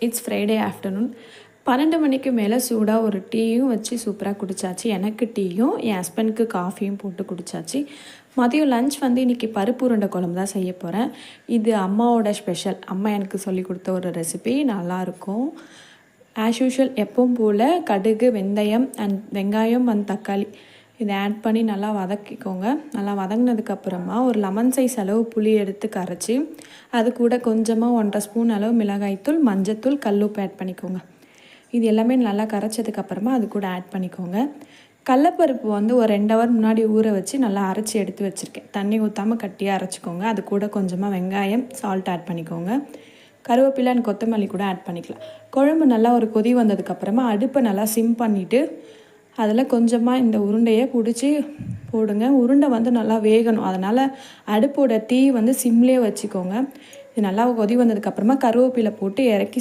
It's Friday afternoon. 12 மணிக்கு மேலே சூடாக ஒரு டீயும் வச்சு சூப்பராக குடித்தாச்சு. எனக்கு டீயும் என் ஹஸ்பண்ட்க்கு காஃபியும் போட்டு குடித்தாச்சு. மதியம் லன்ச் வந்து இன்றைக்கி பருப்பு உருண்டை குழம்பு தான் செய்ய போகிறேன். இது அம்மாவோட ஸ்பெஷல். அம்மா எனக்கு சொல்லி கொடுத்த ஒரு ரெசிபி. நல்லாயிருக்கும். ஆஸ் யூஷுவல் எப்பவும் போல் கடுகு, வெந்தயம் அண்ட் வெங்காயம் அண்ட் தக்காளி இதை ஆட் பண்ணி நல்லா வதக்கிக்கோங்க. நல்லா வதங்கினதுக்கப்புறமா ஒரு லெமன் சைஸ் அளவு புளி எடுத்து கரைச்சி அது கூட கொஞ்சமாக 1.5 ஸ்பூன் அளவு மிளகாய்த்தூள், மஞ்சத்தூள், கல்லுப்பு ஆட் பண்ணிக்கோங்க. இது எல்லாமே நல்லா கரைச்சதுக்கப்புறமா அது கூட ஆட் பண்ணிக்கோங்க. கடலப்பருப்பு வந்து ஒரு 2 ஹவர் முன்னாடி ஊற வச்சு நல்லா அரைச்சி எடுத்து வச்சுருக்கேன். தண்ணி ஊற்றாமல் கட்டியாக அரைச்சிக்கோங்க. அது கூட கொஞ்சமாக வெங்காயம், சால்ட் ஆட் பண்ணிக்கோங்க. கருவேப்பிலை அண்ட் கொத்தமல்லி கூட ஆட் பண்ணிக்கலாம். குழம்பு நல்லா ஒரு கொதி வந்ததுக்கப்புறமா அடுப்பை நல்லா சிம் பண்ணிவிட்டு அதில் கொஞ்சமாக இந்த உருண்டையை பிடிச்சி போடுங்க. உருண்டை வந்து நல்லா வேகணும். அதனால் அடுப்போட தீ வந்து சிம்லேயே வச்சுக்கோங்க. இது நல்லா கொதி வந்ததுக்கப்புறமா கருவேப்பிலை போட்டு இறக்கி